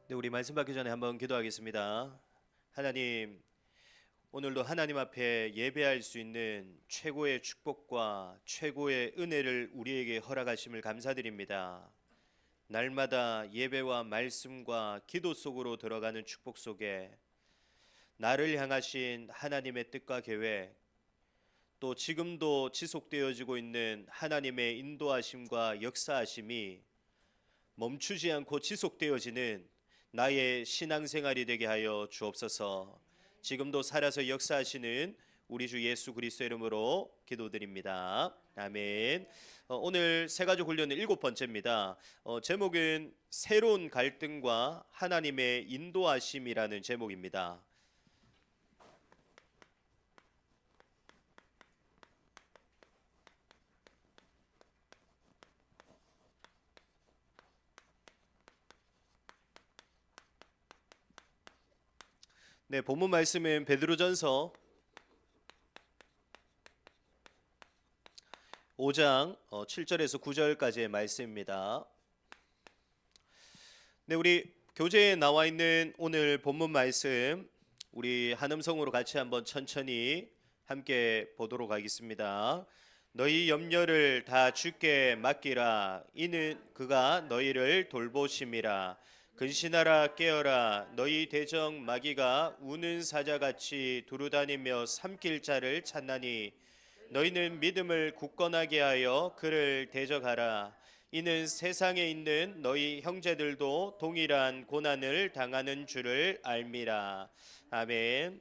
네, 우리 말씀 받기 전에 한번 기도하겠습니다. 하나님, 오늘도 하나님 앞에 예배할 수 있는 최고의 축복과 최고의 은혜를 우리에게 허락하심을 감사드립니다. 날마다 예배와 말씀과 기도 속으로 들어가는 축복 속에 나를 향하신 하나님의 뜻과 계획, 또 지금도 지속되어지고 있는 하나님의 인도하심과 역사하심이 멈추지 않고 지속되어지는 나의 신앙생활이 되게 하여 주옵소서. 지금도 살아서 역사하시는 우리 주 예수 그리스도 이름으로 기도드립니다. 아멘. 오늘 새가족 훈련의 7번째입니다. 제목은 새로운 갈등과 하나님의 인도하심이라는 제목입니다. 네, 본문 말씀은 베드로전서 5장 7절에서 9절까지의 말씀입니다. 네, 우리 교재에 나와 있는 오늘 본문 말씀 우리 한음성으로 같이 한번 천천히 함께 보도록 하겠습니다. 너희 염려를 다 주께 맡기라. 이는 그가 너희를 돌보심이라. 근신하라 깨어라. 너희 대적 마귀가 우는 사자같이 두루다니며 삼킬 자를 찾나니 너희는 믿음을 굳건하게 하여 그를 대적하라. 이는 세상에 있는 너희 형제들도 동일한 고난을 당하는 줄을 알미라. 아멘.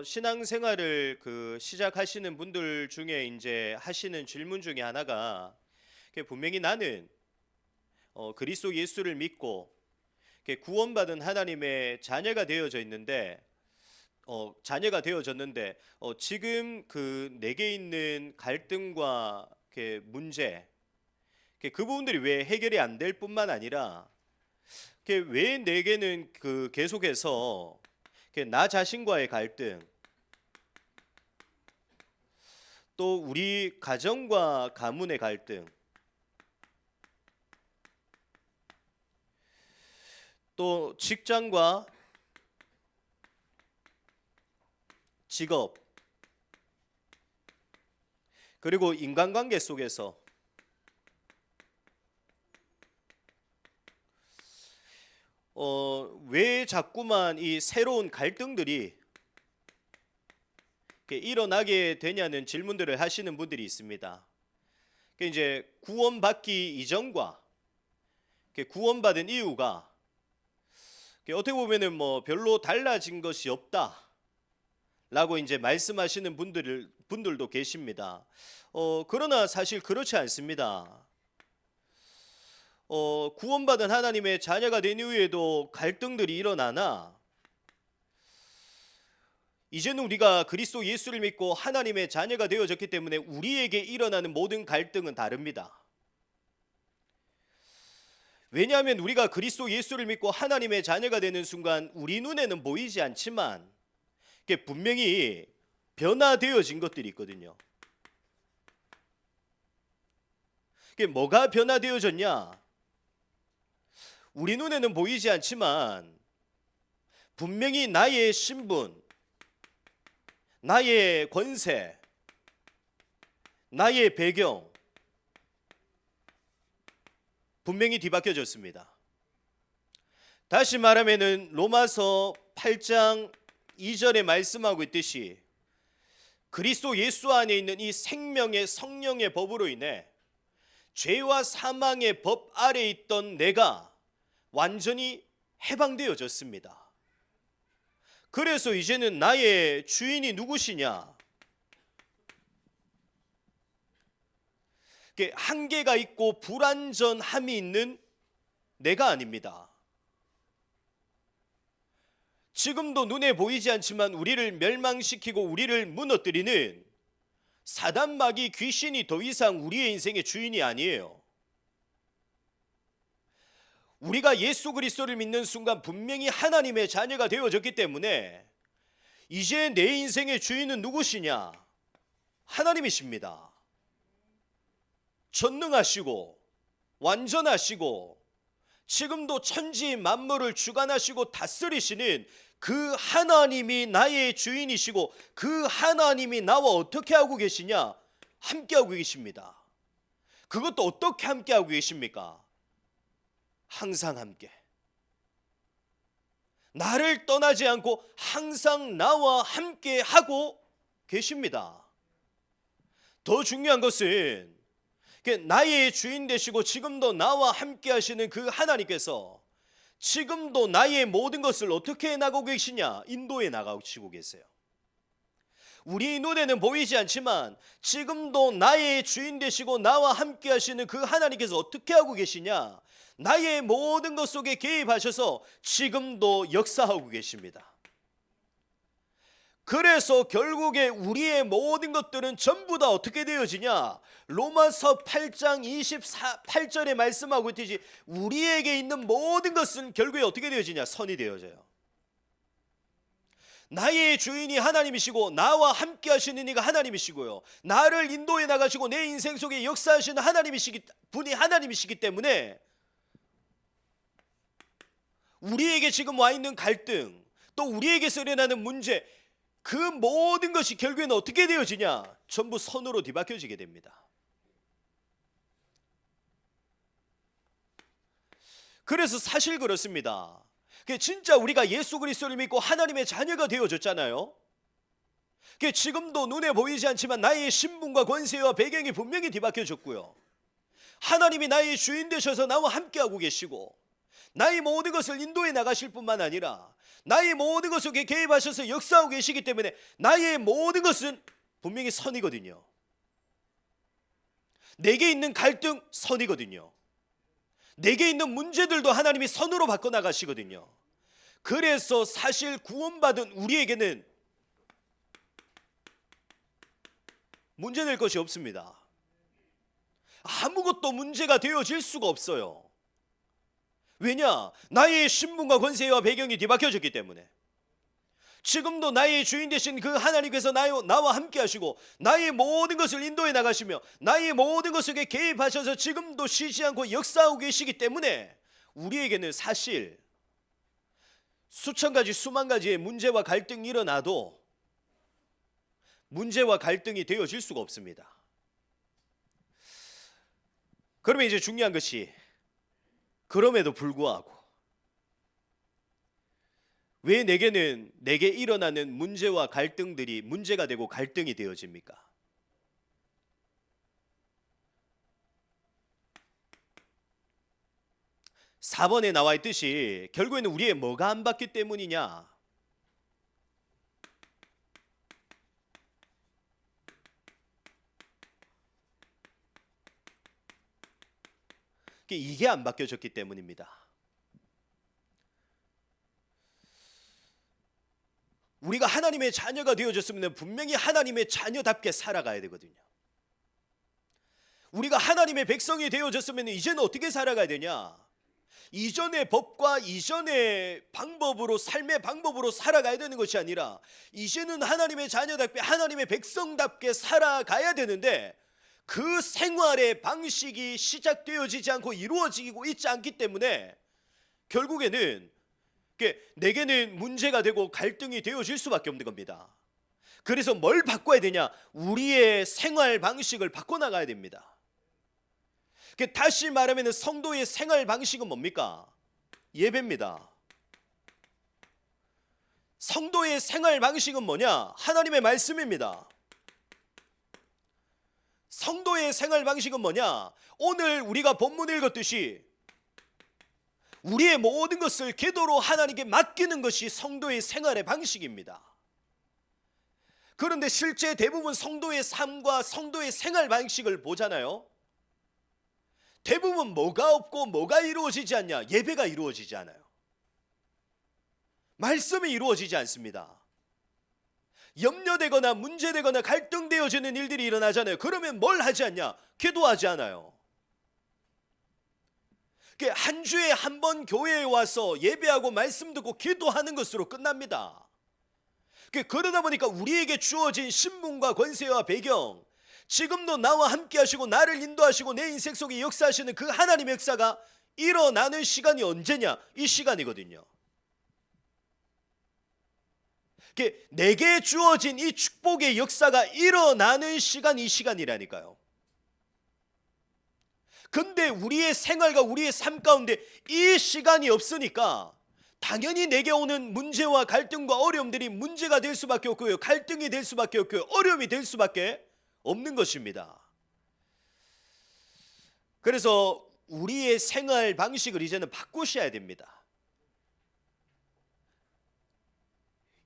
신앙생활을 시작하시는 분들 중에 이제 하시는 질문 중에 하나가 분명히 나는 그리스도 예수를 믿고 구원받은 하나님의 자녀가 되어졌는데 지금 내게 있는 갈등과 문제 그 부분들이 왜 해결이 안 될 뿐만 아니라 왜 내게는 계속해서 나 자신과의 갈등, 또 우리 가정과 가문의 갈등, 또 직장과 직업, 그리고 인간관계 속에서 왜 자꾸만 이 새로운 갈등들이 일어나게 되냐는 질문들을 하시는 분들이 있습니다. 이제 구원받기 이전과 구원받은 이유가 어떻게 보면은 별로 달라진 것이 없다라고 이제 말씀하시는 분들도 계십니다. 그러나 사실 그렇지 않습니다. 구원받은 하나님의 자녀가 된 이후에도 갈등들이 일어나나 이제는 우리가 그리스도 예수를 믿고 하나님의 자녀가 되어졌기 때문에 우리에게 일어나는 모든 갈등은 다릅니다. 왜냐하면 우리가 그리스도 예수를 믿고 하나님의 자녀가 되는 순간 우리 눈에는 보이지 않지만 분명히 변화되어진 것들이 있거든요. 뭐가 변화되어졌냐? 우리 눈에는 보이지 않지만 분명히 나의 신분, 나의 권세, 나의 배경 분명히 뒤바뀌어졌습니다. 다시 말하면은 로마서 8장 2절에 말씀하고 있듯이 그리스도 예수 안에 있는 이 생명의 성령의 법으로 인해 죄와 사망의 법 아래 있던 내가 완전히 해방되어졌습니다. 그래서 이제는 나의 주인이 누구시냐? 한계가 있고 불완전함이 있는 내가 아닙니다. 지금도 눈에 보이지 않지만 우리를 멸망시키고 우리를 무너뜨리는 사단 마귀 귀신이 더 이상 우리의 인생의 주인이 아니에요. 우리가 예수 그리스도를 믿는 순간 분명히 하나님의 자녀가 되어졌기 때문에 이제 내 인생의 주인은 누구시냐? 하나님이십니다. 전능하시고 완전하시고 지금도 천지 만물을 주관하시고 다스리시는 그 하나님이 나의 주인이시고 그 하나님이 나와 어떻게 하고 계시냐? 함께하고 계십니다. 그것도 어떻게 함께하고 계십니까? 항상 함께. 나를 떠나지 않고 항상 나와 함께하고 계십니다. 더 중요한 것은 나의 주인 되시고 지금도 나와 함께 하시는 그 하나님께서 지금도 나의 모든 것을 어떻게 해나가고 계시냐? 인도해 나가시고 계세요. 우리 눈에는 보이지 않지만 지금도 나의 주인 되시고 나와 함께 하시는 그 하나님께서 어떻게 하고 계시냐? 나의 모든 것 속에 개입하셔서 지금도 역사하고 계십니다. 그래서 결국에 우리의 모든 것들은 전부 다 어떻게 되어지냐? 로마서 8장 28절에 말씀하고 있듯이 우리에게 있는 모든 것은 결국에 어떻게 되어지냐? 선이 되어져요. 나의 주인이 하나님이시고 나와 함께 하시는 이가 하나님이시고요, 나를 인도해 나가시고 내 인생 속에 역사하시는 분이 하나님이시기 때문에 우리에게 지금 와 있는 갈등, 또 우리에게서 일어나는 문제, 그 모든 것이 결국에는 어떻게 되어지냐? 전부 선으로 뒤바뀌어지게 됩니다. 그래서 사실 그렇습니다. 진짜 우리가 예수 그리스도를 믿고 하나님의 자녀가 되어졌잖아요. 지금도 눈에 보이지 않지만 나의 신분과 권세와 배경이 분명히 뒤바뀌어졌고요, 하나님이 나의 주인 되셔서 나와 함께하고 계시고 나의 모든 것을 인도해 나가실 뿐만 아니라 나의 모든 것 속에 개입하셔서 역사하고 계시기 때문에 나의 모든 것은 분명히 선이거든요. 내게 있는 갈등 선이거든요. 내게 있는 문제들도 하나님이 선으로 바꿔나가시거든요. 그래서 사실 구원받은 우리에게는 문제될 것이 없습니다. 아무것도 문제가 되어질 수가 없어요. 왜냐? 나의 신분과 권세와 배경이 뒤바뀌어졌기 때문에. 지금도 나의 주인 되신 그 하나님께서 나와 함께 하시고 나의 모든 것을 인도해 나가시며 나의 모든 것에 개입하셔서 지금도 쉬지 않고 역사하고 계시기 때문에 우리에게는 사실 수천 가지 수만 가지의 문제와 갈등이 일어나도 문제와 갈등이 되어질 수가 없습니다. 그러면 이제 중요한 것이, 그럼에도 불구하고 왜 내게 일어나는 문제와 갈등들이 문제가 되고 갈등이 되어집니까? (4번에) 나와 있듯이 결국에는 우리의 뭐가 안 받기 때문이냐? 이게 안 바뀌어졌기 때문입니다. 우리가 하나님의 자녀가 되어졌으면 분명히 하나님의 자녀답게 살아가야 되거든요. 우리가 하나님의 백성이 되어졌으면 이제는 어떻게 살아가야 되냐? 이전의 법과 이전의 방법으로, 삶의 방법으로 살아가야 되는 것이 아니라 이제는 하나님의 자녀답게, 하나님의 백성답게 살아가야 되는데 그 생활의 방식이 시작되어지지 않고 이루어지고 있지 않기 때문에 결국에는 내게는 문제가 되고 갈등이 되어질 수밖에 없는 겁니다. 그래서 뭘 바꿔야 되냐? 우리의 생활 방식을 바꿔나가야 됩니다. 다시 말하면 성도의 생활 방식은 뭡니까? 예배입니다. 성도의 생활 방식은 뭐냐? 하나님의 말씀입니다. 성도의 생활 방식은 뭐냐? 오늘 우리가 본문 읽었듯이 우리의 모든 것을 기도로 하나님께 맡기는 것이 성도의 생활의 방식입니다. 그런데 실제 대부분 성도의 삶과 성도의 생활 방식을 보잖아요. 대부분 뭐가 없고 뭐가 이루어지지 않냐? 예배가 이루어지지 않아요. 말씀이 이루어지지 않습니다. 염려되거나 문제되거나 갈등되어지는 일들이 일어나잖아요. 그러면 뭘 하지 않냐? 기도하지 않아요. 한 주에 한 번 교회에 와서 예배하고 말씀 듣고 기도하는 것으로 끝납니다. 그러다 보니까 우리에게 주어진 신분과 권세와 배경, 지금도 나와 함께 하시고 나를 인도하시고 내 인생 속에 역사하시는 그 하나님의 역사가 일어나는 시간이 언제냐? 이 시간이거든요. 내게 주어진 이 축복의 역사가 일어나는 시간, 이 시간이라니까요. 근데 우리의 생활과 우리의 삶 가운데 이 시간이 없으니까 당연히 내게 오는 문제와 갈등과 어려움들이 문제가 될 수밖에 없고요, 갈등이 될 수밖에 없고요, 어려움이 될 수밖에 없는 것입니다. 그래서 우리의 생활 방식을 이제는 바꾸셔야 됩니다.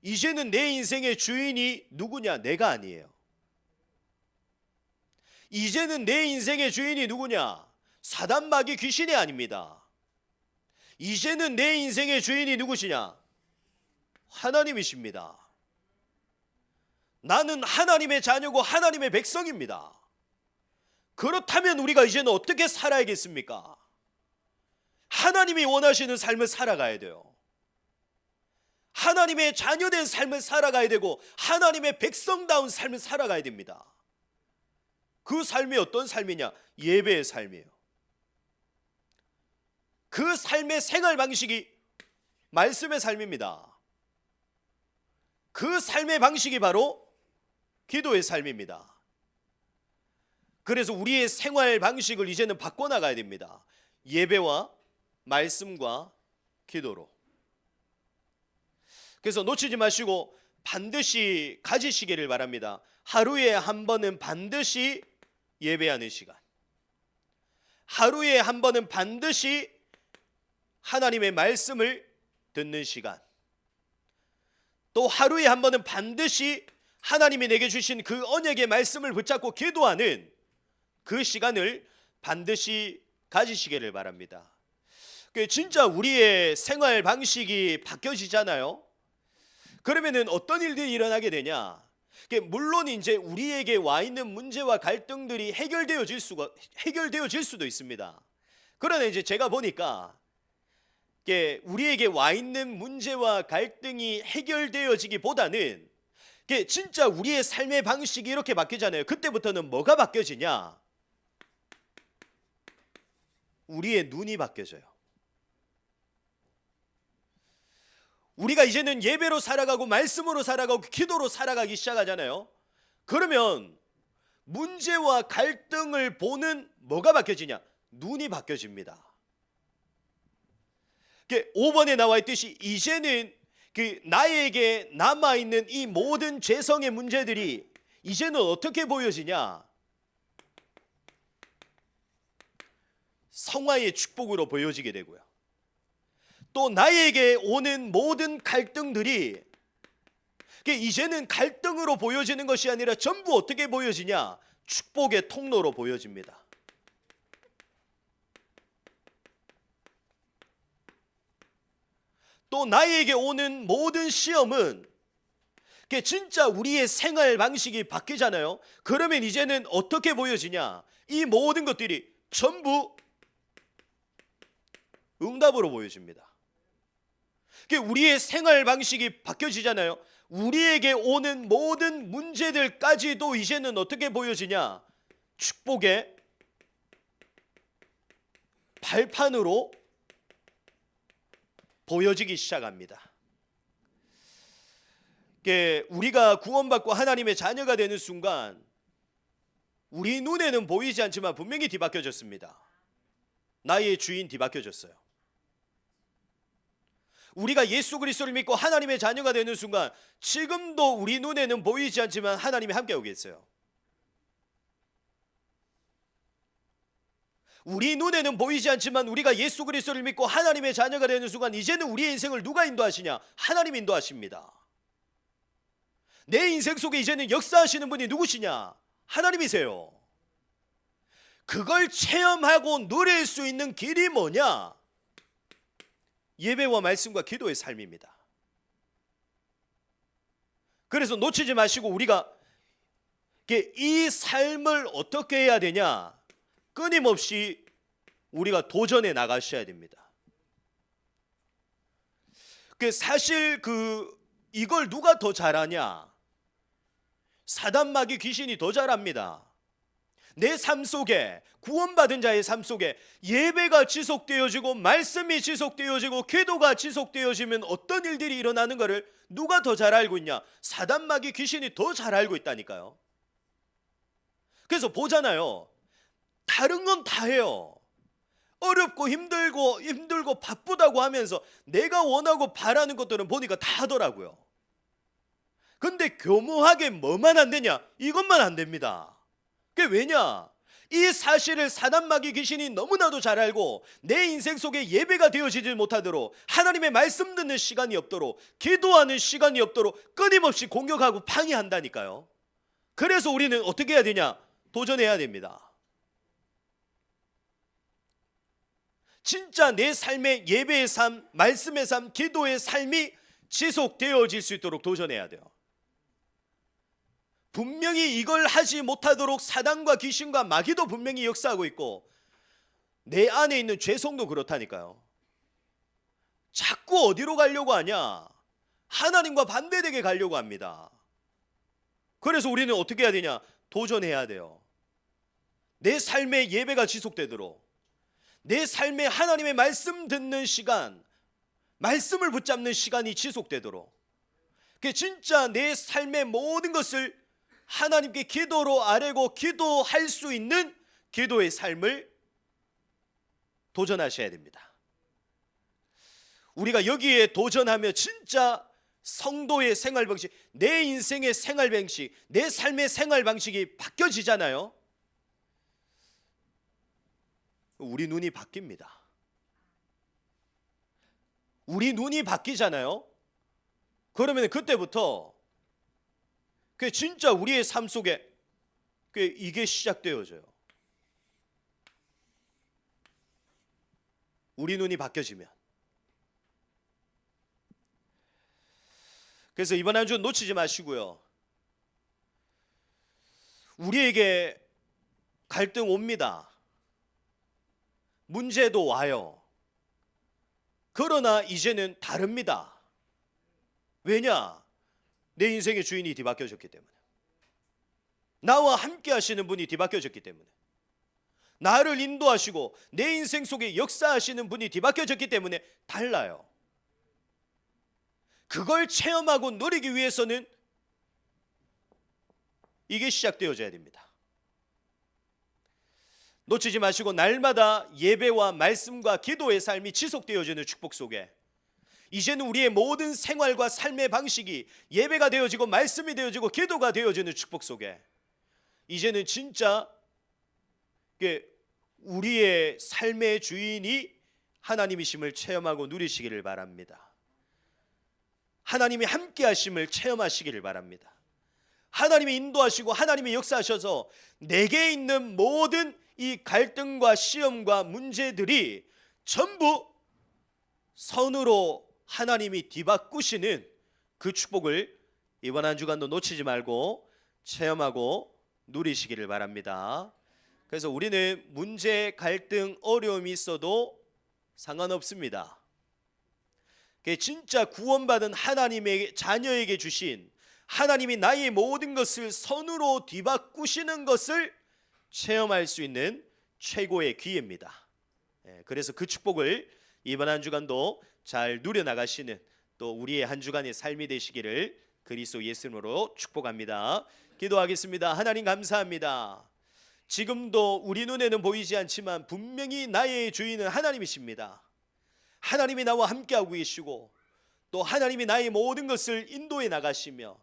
이제는 내 인생의 주인이 누구냐? 내가 아니에요. 이제는 내 인생의 주인이 누구냐? 사단 마귀 귀신이 아닙니다. 이제는 내 인생의 주인이 누구시냐? 하나님이십니다. 나는 하나님의 자녀고 하나님의 백성입니다. 그렇다면 우리가 이제는 어떻게 살아야겠습니까? 하나님이 원하시는 삶을 살아가야 돼요. 하나님의 자녀된 삶을 살아가야 되고 하나님의 백성다운 삶을 살아가야 됩니다. 그 삶이 어떤 삶이냐? 예배의 삶이에요. 그 삶의 생활 방식이 말씀의 삶입니다. 그 삶의 방식이 바로 기도의 삶입니다. 그래서 우리의 생활 방식을 이제는 바꿔나가야 됩니다. 예배와 말씀과 기도로. 그래서 놓치지 마시고 반드시 가지시기를 바랍니다. 하루에 한 번은 반드시 예배하는 시간, 하루에 한 번은 반드시 하나님의 말씀을 듣는 시간, 또 하루에 한 번은 반드시 하나님이 내게 주신 그 언약의 말씀을 붙잡고 기도하는 그 시간을 반드시 가지시기를 바랍니다. 진짜 우리의 생활 방식이 바뀌어지잖아요. 그러면은 어떤 일들이 일어나게 되냐? 물론 이제 우리에게 와 있는 문제와 갈등들이 해결되어질 수도 있습니다. 그러나 이제 제가 보니까 우리에게 와 있는 문제와 갈등이 해결되어지기보다는 진짜 우리의 삶의 방식이 이렇게 바뀌잖아요. 그때부터는 뭐가 바뀌어지냐? 우리의 눈이 바뀌어져요. 우리가 이제는 예배로 살아가고 말씀으로 살아가고 기도로 살아가기 시작하잖아요. 그러면 문제와 갈등을 보는 뭐가 바뀌어지냐? 눈이 바뀌어집니다. 5번에 나와 있듯이 이제는 나에게 남아있는 이 모든 죄성의 문제들이 이제는 어떻게 보여지냐? 성화의 축복으로 보여지게 되고요. 또 나에게 오는 모든 갈등들이 이제는 갈등으로 보여지는 것이 아니라 전부 어떻게 보여지냐? 축복의 통로로 보여집니다. 또 나에게 오는 모든 시험은 진짜 우리의 생활 방식이 바뀌잖아요. 그러면 이제는 어떻게 보여지냐? 이 모든 것들이 전부 응답으로 보여집니다. 우리의 생활 방식이 바뀌어지잖아요. 우리에게 오는 모든 문제들까지도 이제는 어떻게 보여지냐? 축복의 발판으로 보여지기 시작합니다. 우리가 구원받고 하나님의 자녀가 되는 순간 우리 눈에는 보이지 않지만 분명히 뒤바뀌어졌습니다. 나의 주인 뒤바뀌어졌어요. 우리가 예수 그리스도를 믿고 하나님의 자녀가 되는 순간 지금도 우리 눈에는 보이지 않지만 하나님이 함께하고 계세요. 우리 눈에는 보이지 않지만 우리가 예수 그리스도를 믿고 하나님의 자녀가 되는 순간 이제는 우리의 인생을 누가 인도하시냐? 하나님이 인도하십니다. 내 인생 속에 이제는 역사하시는 분이 누구시냐? 하나님이세요. 그걸 체험하고 누릴 수 있는 길이 뭐냐? 예배와 말씀과 기도의 삶입니다. 그래서 놓치지 마시고 우리가 이 삶을 어떻게 해야 되냐? 끊임없이 우리가 도전해 나가셔야 됩니다. 사실 이걸 누가 더 잘하냐? 사단 마귀 귀신이 더 잘합니다. 내 삶 속에, 구원받은 자의 삶 속에 예배가 지속되어지고 말씀이 지속되어지고 기도가 지속되어지면 어떤 일들이 일어나는 것을 누가 더 잘 알고 있냐? 사단 마귀 귀신이 더 잘 알고 있다니까요. 그래서 보잖아요. 다른 건 다 해요. 어렵고 힘들고 바쁘다고 하면서 내가 원하고 바라는 것들은 보니까 다 하더라고요. 근데 교묘하게 뭐만 안 되냐? 이것만 안 됩니다. 그게 왜냐? 이 사실을 사단 마귀 귀신이 너무나도 잘 알고 내 인생 속에 예배가 되어지지 못하도록, 하나님의 말씀 듣는 시간이 없도록, 기도하는 시간이 없도록 끊임없이 공격하고 방해한다니까요. 그래서 우리는 어떻게 해야 되냐? 도전해야 됩니다. 진짜 내 삶의 예배의 삶, 말씀의 삶, 기도의 삶이 지속되어질 수 있도록 도전해야 돼요. 분명히 이걸 하지 못하도록 사단과 귀신과 마귀도 분명히 역사하고 있고 내 안에 있는 죄성도 그렇다니까요. 자꾸 어디로 가려고 하냐? 하나님과 반대되게 가려고 합니다. 그래서 우리는 어떻게 해야 되냐? 도전해야 돼요. 내 삶의 예배가 지속되도록, 내 삶에 하나님의 말씀 듣는 시간, 말씀을 붙잡는 시간이 지속되도록, 그 진짜 내 삶의 모든 것을 하나님께 기도로 아뢰고 기도할 수 있는 기도의 삶을 도전하셔야 됩니다. 우리가 여기에 도전하며 진짜 성도의 생활 방식, 내 인생의 생활 방식, 내 삶의 생활 방식이 바뀌어지잖아요. 우리 눈이 바뀝니다. 우리 눈이 바뀌잖아요. 그러면 그때부터 그 진짜 우리의 삶 속에 이게 시작되어져요. 우리 눈이 바뀌어지면. 그래서 이번 한 주 놓치지 마시고요. 우리에게 갈등 옵니다. 문제도 와요. 그러나 이제는 다릅니다. 왜냐? 내 인생의 주인이 뒤바뀌어졌기 때문에, 나와 함께 하시는 분이 뒤바뀌어졌기 때문에, 나를 인도하시고 내 인생 속에 역사하시는 분이 뒤바뀌어졌기 때문에 달라요. 그걸 체험하고 누리기 위해서는 이게 시작되어져야 됩니다. 놓치지 마시고 날마다 예배와 말씀과 기도의 삶이 지속되어지는 축복 속에 이제는 우리의 모든 생활과 삶의 방식이 예배가 되어지고 말씀이 되어지고 기도가 되어지는 축복 속에 이제는 진짜 우리의 삶의 주인이 하나님이심을 체험하고 누리시기를 바랍니다. 하나님이 함께 하심을 체험하시기를 바랍니다. 하나님이 인도하시고 하나님이 역사하셔서 내게 있는 모든 이 갈등과 시험과 문제들이 전부 선으로 하나님이 뒤바꾸시는 그 축복을 이번 한 주간도 놓치지 말고 체험하고 누리시기를 바랍니다. 그래서 우리는 문제, 갈등, 어려움이 있어도 상관없습니다. 진짜 구원받은 하나님의 자녀에게 주신 하나님이 나의 모든 것을 선으로 뒤바꾸시는 것을 체험할 수 있는 최고의 기회입니다. 그래서 그 축복을 이번 한 주간도 잘 누려나가시는 또 우리의 한 주간의 삶이 되시기를 그리스도 예수님으로 축복합니다. 기도하겠습니다. 하나님 감사합니다. 지금도 우리 눈에는 보이지 않지만 분명히 나의 주인은 하나님이십니다. 하나님이 나와 함께하고 계시고 또 하나님이 나의 모든 것을 인도해 나가시며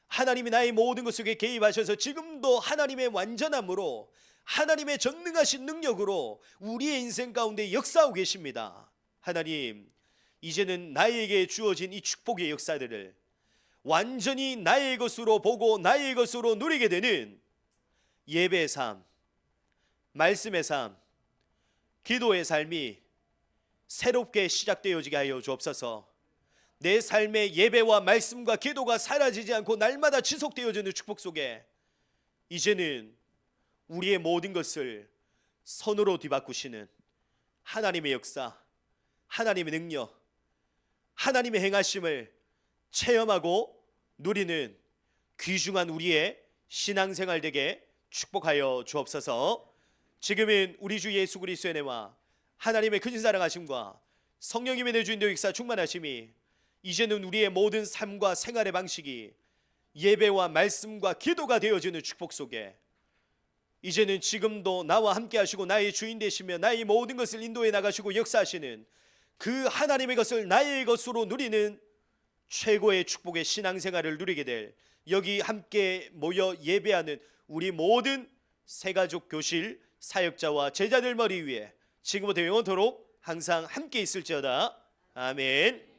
하나님이 나의 모든 것 속에 개입하셔서 지금도 하나님의 완전함으로 하나님의 전능하신 능력으로 우리의 인생 가운데 역사하고 계십니다. 하나님, 이제는 나에게 주어진 이 축복의 역사들을 완전히 나의 것으로 보고 나의 것으로 누리게 되는 예배의 삶, 말씀의 삶, 기도의 삶이 새롭게 시작되어지게 하여 주옵소서. 내 삶의 예배와 말씀과 기도가 사라지지 않고 날마다 지속되어지는 축복 속에 이제는 우리의 모든 것을 선으로 뒤바꾸시는 하나님의 역사, 하나님의 능력, 하나님의 행하심을 체험하고 누리는 귀중한 우리의 신앙생활 되게 축복하여 주옵소서. 지금은 우리 주 예수 그리스도의 은혜와 하나님의 큰 사랑하심과 성령님의 내주인도 역사 충만하심이 이제는 우리의 모든 삶과 생활의 방식이 예배와 말씀과 기도가 되어지는 축복 속에 이제는 지금도 나와 함께 하시고 나의 주인 되시며 나의 모든 것을 인도해 나가시고 역사하시는 그 하나님의 것을 나의 것으로 누리는 최고의 축복의 신앙생활을 누리게 될 여기 함께 모여 예배하는 우리 모든 새가족 교실 사역자와 제자들 머리 위에 지금부터 영원토록 항상 함께 있을지어다. 아멘.